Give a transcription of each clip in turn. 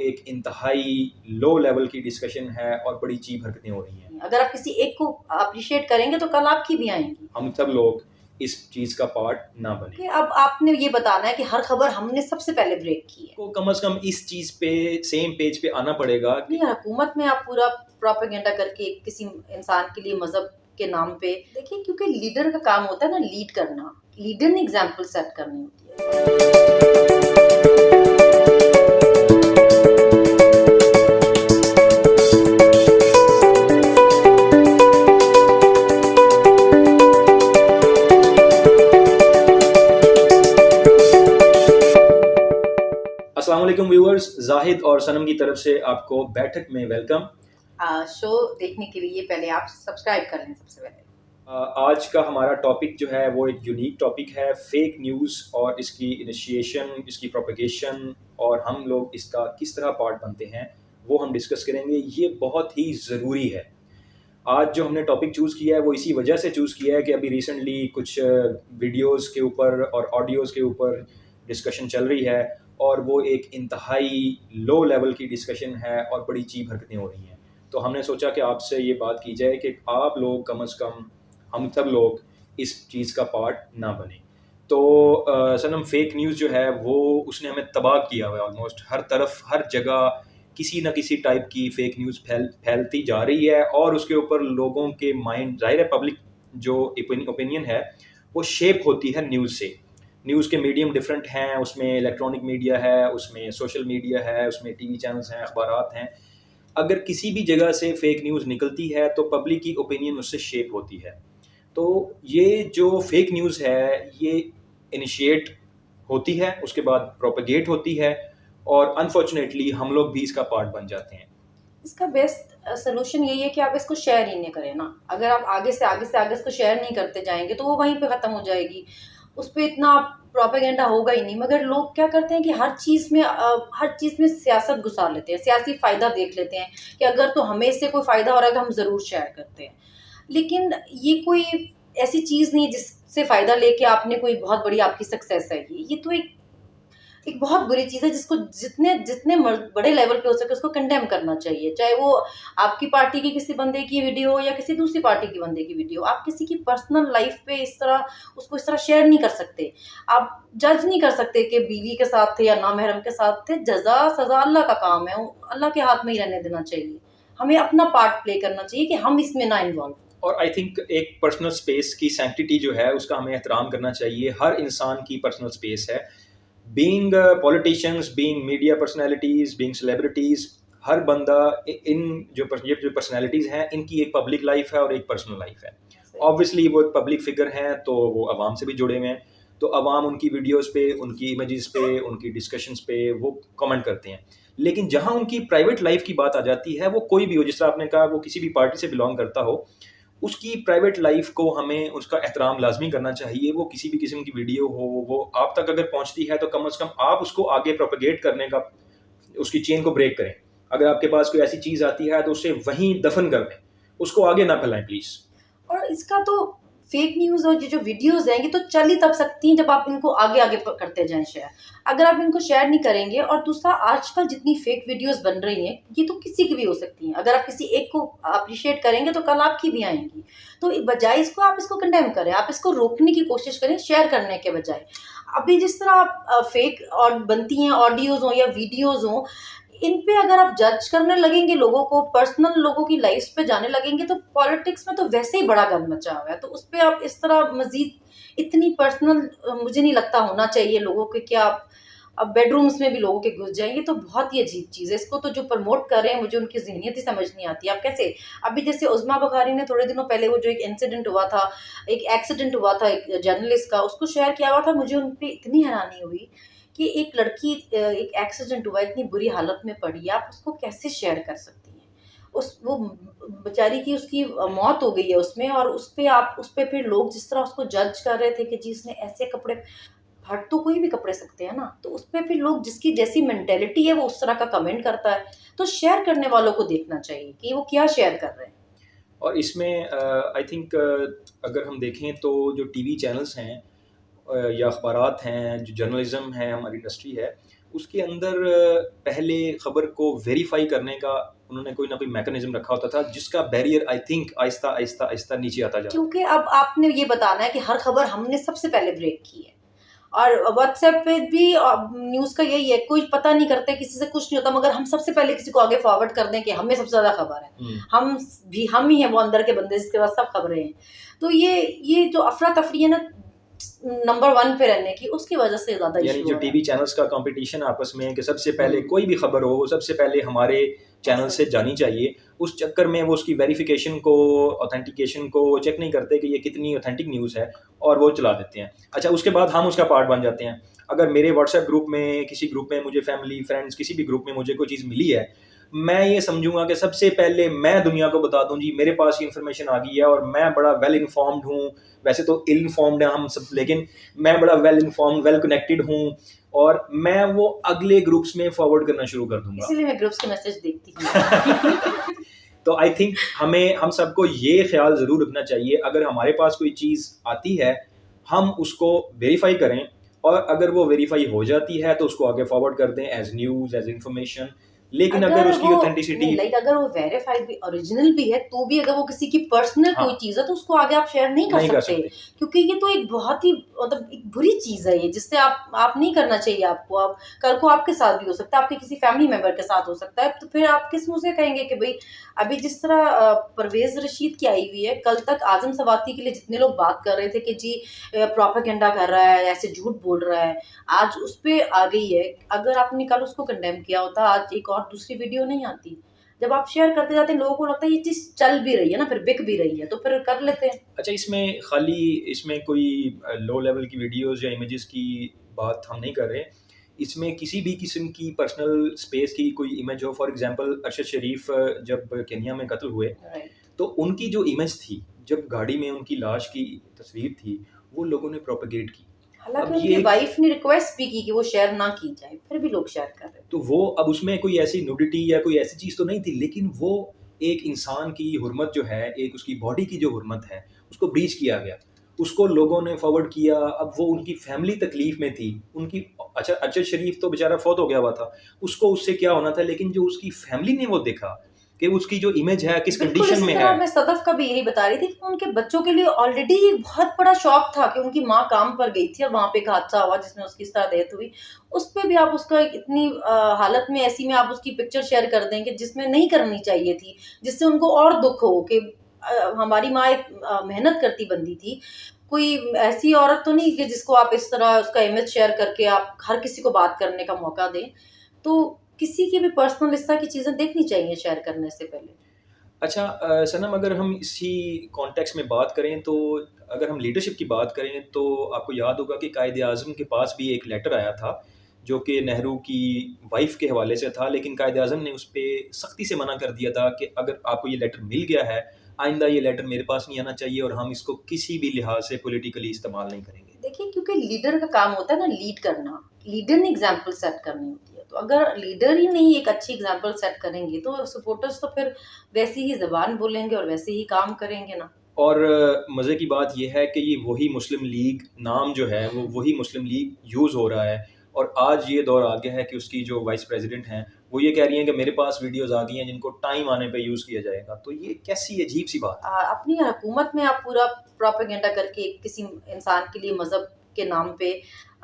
एक इंतहाई low level की डिस्कशन है और बड़ी चीप हरकतें हो रही हैं। अगर आप किसी एक को अप्रिशिएट करेंगे तो कल आपकी भी आएंगी। हम सब लोग इस चीज़ का पार्ट ना बने। कि अब आपने ये बताना है कि हर खबर हमने सबसे पहले ब्रेक की है। को कम से कम इस चीज़ पे सेम पेज पे आना पड़ेगा कि नहीं, हुकूमत में आप पूरा प्रोपेगेंडा करके किसी इंसान के लिए मजहब के नाम पे देखिए, क्योंकि लीडर का काम होता है ना लीड करना, लीडर ने एग्जाम्पल सेट करनी होती है। अस्सलाम वालेकुम व्यूअर्स, जाहिद और सनम की तरफ से आपको बैठक में वेलकम। शो देखने के लिए पहले आप सब्सक्राइब कर लें सबसे पहले। आज का हमारा टॉपिक जो है वो एक यूनिक टॉपिक है, फेक न्यूज़ और इसकी इनिशिएशन, इसकी प्रोपेगेशन और हम लोग इसका किस तरह पार्ट बनते हैं वो हम डिस्कस करेंगे। ये बहुत ही ज़रूरी है। आज जो हमने टॉपिक चूज़ किया है वो इसी वजह से चूज़ किया है कि अभी रिसेंटली कुछ वीडियोस के ऊपर और ऑडियोज़ के ऊपर डिस्कशन चल रही है और वो एक इंतहाई लो लेवल की डिस्कशन है और बड़ी चीप हरकतें हो रही हैं। तो हमने सोचा कि आपसे ये बात की जाए कि आप लोग कम से कम, हम सब लोग इस चीज़ का पार्ट ना बने। तो सनम, फेक न्यूज़ जो है वो उसने हमें तबाह किया हुआ है। ऑलमोस्ट हर तरफ, हर जगह किसी न किसी टाइप की फेक न्यूज़ फैलती जा रही है और उसके ऊपर लोगों के माइंड, ज़ाहिर है पब्लिक जो ओपिनियन है वो शेप होती है न्यूज़ से। न्यूज़ के मीडियम डिफरेंट हैं, उसमें इलेक्ट्रॉनिक मीडिया है, उसमें सोशल मीडिया है, उसमें टीवी चैनल्स हैं, अखबारात हैं। अगर किसी भी जगह से फेक न्यूज़ निकलती है तो पब्लिक की ओपिनियन उससे शेप होती है। तो ये जो फेक न्यूज़ है ये इनिशिएट होती है, उसके बाद प्रोपेगेट होती है और अनफॉर्चुनेटली हम लोग भी इसका पार्ट बन जाते हैं। इसका बेस्ट सोल्यूशन यही है कि आप इसको शेयर ही नहीं करें ना। अगर आप आगे से आगे इसको शेयर नहीं करते जाएंगे तो वो वहीं पे ख़त्म हो जाएगी, उस पर इतना प्रोपेगेंडा होगा ही नहीं। मगर लोग क्या करते हैं कि हर चीज़ में सियासत घुसा लेते हैं, सियासी फ़ायदा देख लेते हैं कि अगर तो हमें इससे कोई फ़ायदा हो रहा है तो हम ज़रूर शेयर करते हैं। लेकिन ये कोई ऐसी चीज़ नहीं जिससे फ़ायदा लेके आपने कोई बहुत बड़ी आपकी सक्सेस है। ये तो एक बहुत बुरी चीज़ है जिसको जितने जितने बड़े लेवल पे हो सके उसको कंडेम करना चाहिए। चाहे वो आपकी पार्टी की किसी बंदे की वीडियो हो या किसी दूसरी पार्टी की बंदे की वीडियो। आप किसी की पर्सनल लाइफ पे उसको इस तरह शेयर नहीं कर सकते। आप जज नहीं कर सकते कि बीवी के साथ थे या नामहरम के साथ थे। जजा सजा अल्लाह का काम है, अल्लाह के हाथ में ही रहने देना चाहिए। हमें अपना पार्ट प्ले करना चाहिए कि हम इसमें ना इन्वॉल्व। और आई थिंक एक पर्सनल स्पेस की सैंक्टिटी जो है उसका हमें एहतराम करना चाहिए। हर इंसान की पर्सनल स्पेस है। Being politicians, being media personalities, being celebrities, हर बंदा इन ये जो पर्सनैलिटीज़ हैं इनकी एक पब्लिक लाइफ है और एक पर्सनल लाइफ है। ऑब्वियसली वो एक पब्लिक फिगर हैं तो वो आवाम से भी जुड़े हुए हैं, तो आवाम उनकी वीडियोस पे, उनकी इमेजेस पे, उनकी डिस्कशंस पे वो कमेंट करते हैं। लेकिन जहाँ उनकी प्राइवेट लाइफ की बात आ जाती है, वो कोई भी हो, जिस तरह आपने कहा वो किसी भी पार्टी से बिलोंग करता हो, उसकी प्राइवेट लाइफ को हमें उसका एहतराम लाजमी करना चाहिए। वो किसी भी किस्म की वीडियो हो, वो आप तक अगर पहुंचती है तो कम से कम आप उसको आगे प्रोपेगेट करने का, उसकी चेन को ब्रेक करें। अगर आपके पास कोई ऐसी चीज़ आती है तो उसे वहीं दफन कर दें, उसको आगे ना फैलाएं प्लीज़। और इसका तो फेक न्यूज़ और ये जो वीडियोज़ हैं ये तो चल ही तब सकती हैं जब आप इनको आगे करते जाएं शेयर। अगर आप इनको शेयर नहीं करेंगे, और दूसरा आजकल जितनी फेक वीडियोज़ बन रही हैं ये तो किसी की भी हो सकती हैं। अगर आप किसी एक को अप्रिशिएट करेंगे तो कल आपकी भी आएंगी। तो बजाय इसको आप इसको कंडेम करें, आप इसको रोकने की कोशिश करें शेयर करने के बजाय। अभी जिस तरह आप फेक और बनती हैं ऑडियोज़ हों या वीडियोज़ हों, इन पे अगर आप जज करने लगेंगे, लोगों को पर्सनल लोगों की लाइफ पे जाने लगेंगे, तो पॉलिटिक्स में तो वैसे ही बड़ा गंद मचा हुआ है। तो उस पे आप इस तरह मजीद इतनी पर्सनल मुझे नहीं लगता होना चाहिए लोगों के, कि आप अब बेडरूम्स में भी लोगों के घुस जाएंगे तो बहुत ही अजीब चीज़ है। इसको तो जो प्रमोट कर रहे हैं मुझे उनकी ज़हनियत ही समझ नहीं आती। आप कैसे, अभी जैसे उज़्मा बुखारी ने थोड़े दिनों पहले वो जो एक इंसिडेंट हुआ था, एक एक्सीडेंट हुआ था एक जर्नलिस्ट का, उसको शेयर किया हुआ था। मुझे उन पे इतनी हैरानी हुई कि एक लड़की, एक एक्सीडेंट हुआ, इतनी बुरी हालत में पड़ी है, आप उसको कैसे शेयर कर सकती हैं? वो बेचारी की, उसकी मौत हो गई है उसमें, और उस पे फिर लोग जिस तरह उसको जज कर रहे थे कि जी इसने ऐसे कपड़े, फट तो कोई भी कपड़े सकते हैं ना, तो उस पे फिर लोग जिसकी जैसी मेंटेलिटी है वो उस तरह का कमेंट करता है। तो शेयर करने वालों को देखना चाहिए कि वो क्या शेयर कर रहे हैं। और इसमें आई थिंक अगर हम देखें तो जो टीवी चैनल्स हैं या अखबारात हैं, जो जर्नलिज़्म है, हमारी इंडस्ट्री है, उसके अंदर पहले खबर को वेरीफाई करने का उन्होंने कोई ना कोई मैकेनिज्म रखा होता था, जिसका barrier I think Aahista Aahista Aahista नीचे आता जा रहा क्योंकि अब आपने ये बताना है कि हर खबर हमने सबसे पहले ब्रेक की है। और व्हाट्सएप पे भी न्यूज़ का यही है, कोई पता नहीं करते, किसी से कुछ नहीं होता, मगर हम सबसे पहले किसी को आगे फॉरवर्ड कर दें कि हमें सबसे ज़्यादा खबर है। है। हम ही हैं वो अंदर के बंदे जिसके पास सब खबरें हैं। तो ये जो अफरा-तफरी है ना नंबर 1 पे रहने की, उसकी वजह से ज़्यादा यानी इश्यू जो हो रहा है। टीवी चैनल्स का कंपटीशन आपस में कि सबसे पहले हुँ। कोई भी खबर हो वो सबसे पहले हमारे चैनल ऐसा से जानी चाहिए। उस चक्कर में वो उसकी वेरिफिकेशन को, ऑथेंटिकेशन को चेक नहीं करते कि ये कितनी ऑथेंटिक न्यूज़ है, और वो चला देते हैं। अच्छा, उसके बाद हम उसका पार्ट बन जाते हैं। अगर मेरे व्हाट्सएप ग्रुप में, किसी ग्रुप में, मुझे फैमिली, फ्रेंड्स, किसी भी ग्रुप में मुझे कोई चीज़ मिली है, मैं ये समझूंगा कि सबसे पहले मैं दुनिया को बता दूं जी मेरे पास ये इन्फॉर्मेशन आ गई है और मैं बड़ा वेल इन्फॉर्म्ड हूँ। वैसे तो इल इन्फॉर्म्ड है हम सब, लेकिन मैं बड़ा वेल इन्फॉर्म्ड, वेल कनेक्टेड हूँ, और मैं वो अगले ग्रुप्स में फॉरवर्ड करना शुरू कर दूंगा। इसीलिए मैं ग्रुप्स के मैसेज देखती हूँ। तो आई थिंक हम सबको ये ख्याल ज़रूर रखना चाहिए, अगर हमारे पास कोई चीज़ आती है हम उसको वेरीफाई करें, और अगर वो वेरीफाई हो जाती है तो उसको आगे फॉरवर्ड कर दें एज न्यूज़, एज इन्फॉर्मेशन। लेकिन अगर अगर उसकी वो ऑथेंटिसिटी नहीं, लाइक अगर वो वेरिफाइड भी, ओरिजिनल भी है, तो भी अगर वो किसी की पर्सनल हाँ कोई चीज़ है तो उसको आगे आप शेयर नहीं कर नहीं कर सकते। सकते। क्योंकि ये तो एक बहुत ही मतलब एक बुरी चीज़ है ये, जिससे आप नहीं करना चाहिए आपको। आप कल को आपके साथ भी हो सकता है, आपके किसी फैमिली मेंबर के साथ हो सकता है, तो फिर आप किस मुँह से कहेंगे कि भई अभी जिस तरह परवेज़ रशीद की आई हुई है, कल तक आज़म सवाती के लिए जितने लोग बात कर रहे थे कि जी प्रोपेगेंडा कर रहा है, ऐसे झूठ बोल रहा है, आज उस पे आ गई है। अगर आपने कल उसको कंडेम किया होता, आज एक और दूसरी वीडियो नहीं आती। जब आप शेयर करते जाते हैं, लोगों को लगता है ये चीज़ चल भी रही है ना, फिर बिक भी रही है, तो फिर कर लेते हैं। अच्छा, इसमें कोई लो लेवल की वीडियोज़ या इमेजेस की बात हम नहीं कर रहे। इसमें किसी भी किस्म की पर्सनल स्पेस की कोई इमेज हो, फॉर एग्ज़ाम्पल अरशद शरीफ जब केन्या में कत्ल हुए, राइट। तो उनकी जो इमेज थी, जब गाड़ी में उनकी लाश की तस्वीर थी, वो लोगों ने प्रोपेगेट की। हालाँकि अब उनकी ये वाइफ ने रिक्वेस्ट भी की कि वो शेयर ना की जाए, फिर भी लोग शेयर कर रहे थे। तो वो अब उसमें कोई ऐसी नुडिटी या कोई ऐसी चीज़ तो नहीं थी, लेकिन वो एक इंसान की हुर्मत जो है, एक उसकी बॉडी की जो हुर्मत है, उसको ब्रीच किया गया। उसको लोगों ने फॉरवर्ड किया, अब वो उनकी फैमिली तकलीफ़ में थी। उनकी अच्छा, अरशद शरीफ तो बेचारा फ़ौत हो गया हुआ था, उसको उससे क्या होना था, लेकिन जो उसकी फैमिली ने वो देखा कि उसकी जो इमेज है, किस बिल्कुल, कंडीशन इसी में है। तरह मैं सदफ़ का भी यही बता रही थी कि उनके बच्चों के लिए ऑलरेडी बहुत बड़ा शॉक था कि उनकी माँ काम पर गई थी और वहाँ पे एक हादसा हुआ जिसमें उसकी इस तरह डेथ हुई। उस पे भी आप उसका इतनी हालत में ऐसी में आप उसकी पिक्चर शेयर कर देंगे जिसमें नहीं करनी चाहिए थी, जिससे उनको और दुःख हो कि हमारी माँ एक मेहनत करती बंदी थी। कोई ऐसी औरत तो नहीं कि जिसको आप इस तरह उसका इमेज शेयर करके आप हर किसी को बात करने का मौका दें। तो किसी की भी पर्सनल इस तरह की चीज़ें देखनी चाहिए शेयर करने से पहले। अच्छा, सनम, अगर हम इसी कॉन्टेक्स्ट में बात करें तो अगर हम लीडरशिप की बात करें तो आपको याद होगा कि कायद-ए-आज़म के पास भी एक लेटर आया था, जो कि नेहरू की वाइफ़ के हवाले से था, लेकिन कायद-ए-आज़म ने उस पे सख्ती से मना कर दिया था कि अगर आपको ये लेटर मिल गया है, आइंदा ये लेटर मेरे पास नहीं आना चाहिए और हम इसको किसी भी लिहाज से पॉलिटिकली इस्तेमाल नहीं करेंगे। देखिए, क्योंकि लीडर का काम होता है ना लीड करना, लीडर ने एग्ज़ाम्पल सेट करनी होती है। तो अगर लीडर ही नहीं एक अच्छी एग्ज़ाम्पल सेट करेंगे, तो सपोर्टर्स तो फिर वैसी ही ज़बान बोलेंगे और वैसे ही काम करेंगे ना। और मज़े की बात ये है कि ये वही मुस्लिम लीग नाम जो है, वो वही मुस्लिम लीग यूज़ हो रहा है, और आज ये दौर आ गया है कि उसकी जो वाइस प्रेसिडेंट हैं, वो ये कह रही हैं कि मेरे पास वीडियोज़ आ गई हैं जिनको टाइम आने पे यूज़ किया जाएगा। तो ये कैसी अजीब-सी बात है। अपनी हुकूमत में आप पूरा प्रोपेगेंडा करके किसी इंसान के लिए मज़हब के नाम पे,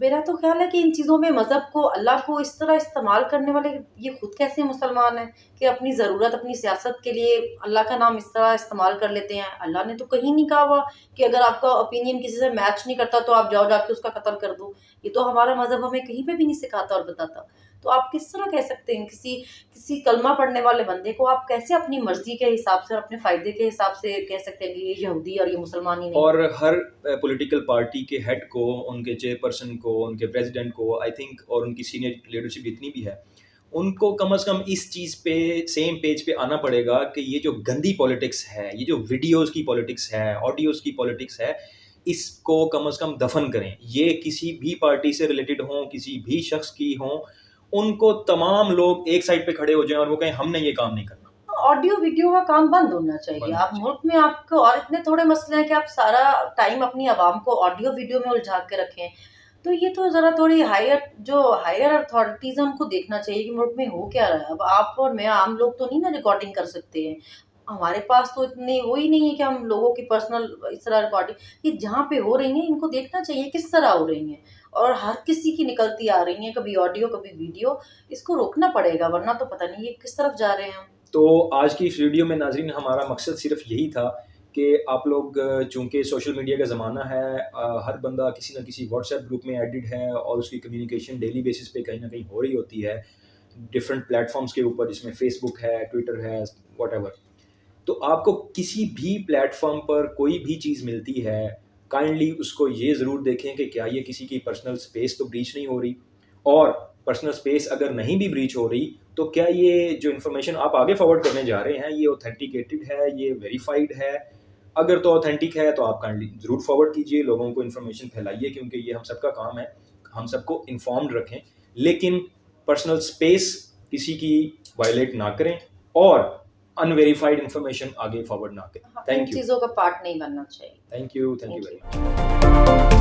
मेरा तो ख़्याल है कि इन चीज़ों में मज़हब को, अल्लाह को इस तरह इस्तेमाल करने वाले ये खुद कैसे मुसलमान हैं कि अपनी ज़रूरत, अपनी सियासत के लिए अल्लाह का नाम इस तरह इस्तेमाल कर लेते हैं। अल्लाह ने तो कहीं नहीं कहा हुआ कि अगर आपका ओपिनियन किसी से मैच नहीं करता तो आप जाओ जाके उसका कत्ल कर दो। ये तो हमारा मज़हब हमें कहीं पे भी नहीं सिखाता और बताता। तो आप किस तरह कह सकते हैं किसी किसी कलमा पढ़ने वाले बंदे को आप कैसे अपनी मर्ज़ी के हिसाब से और अपने फ़ायदे के हिसाब से कह सकते हैं कि ये यहूदी और ये मुसलमान ही नहीं है? और हर पॉलिटिकल पार्टी के हेड को, उनके चेयरपर्सन को, उनके प्रेसिडेंट को, आई थिंक, और उनकी सीनियर लीडरशिप जितनी भी है, उनको कम से कम इस चीज़ पे सेम पेज पे आना पड़ेगा कि ये जो गंदी पॉलिटिक्स है, ये जो वीडियोज़ की पॉलिटिक्स है, ऑडियोज़ की पॉलिटिक्स है, इसको कम से कम दफ़न करें। ये किसी भी पार्टी से रिलेटेड हों, किसी भी शख्स की हों, उनको तमाम लोग एक साइड पे खड़े हो जाएँ और वो कहें हमने ये काम नहीं करना। ऑडियो वीडियो का काम बंद होना चाहिए। बंद आप होना चाहिए। मुल्क में आपको और इतने थोड़े मसले हैं कि आप सारा टाइम अपनी आवाम को ऑडियो वीडियो में उलझा के रखें। तो ये तो ज़रा थोड़ी हायर अथॉरिटीज़ हैं उनको देखना चाहिए कि मुल्क में हो क्या रहा है। अब आप और मैं आम लोग तो नहीं ना रिकॉर्डिंग कर सकते हैं। हमारे पास तो इतने वो ही नहीं है कि हम लोगों की पर्सनल इस तरह रिकॉर्डिंग, ये जहाँ पे हो रही हैं इनको देखना चाहिए किस तरह हो रही हैं। और हर किसी की निकलती आ रही हैं, कभी ऑडियो कभी वीडियो, इसको रोकना पड़ेगा वरना तो पता नहीं ये किस तरफ जा रहे हैं हम। तो आज की इस वीडियो में नाज़रीन हमारा मकसद सिर्फ यही था कि आप लोग चूँकि सोशल मीडिया का ज़माना है, हर बंदा किसी न किसी व्हाट्सएप ग्रुप में एडिड है और उसकी कम्युनिकेशन डेली बेसिस पे कहीं न कहीं हो रही होती है, डिफरेंट प्लेटफ़ॉर्म्स के ऊपर जिसमें फ़ेसबुक है, ट्विटर है, व्हाटएवर। तो आपको किसी भी प्लेटफ़ॉर्म पर कोई भी चीज़ मिलती है, काइंडली उसको ये ज़रूर देखें कि क्या ये किसी की पर्सनल स्पेस तो ब्रीच नहीं हो रही, और पर्सनल स्पेस अगर नहीं भी ब्रीच हो रही, तो क्या ये जो इन्फॉर्मेशन आप आगे फॉरवर्ड करने जा रहे हैं, ये ऑथेंटिकेटेड है, ये वेरीफाइड है? अगर तो ऑथेंटिक है, तो आप काइंडली ज़रूर फॉरवर्ड कीजिए, लोगों को इन्फॉर्मेशन फैलाइए, क्योंकि ये हम सबका काम है, हम सबको इन्फॉर्म्ड रखें। लेकिन पर्सनल स्पेस किसी की वायलेट ना करें और अनवेरिफाइड इन्फॉर्मेशन आगे फॉरवर्ड ना करें। In thank you. चीज़ों का पार्ट नहीं बनना चाहिए। Thank you thank very you. Much.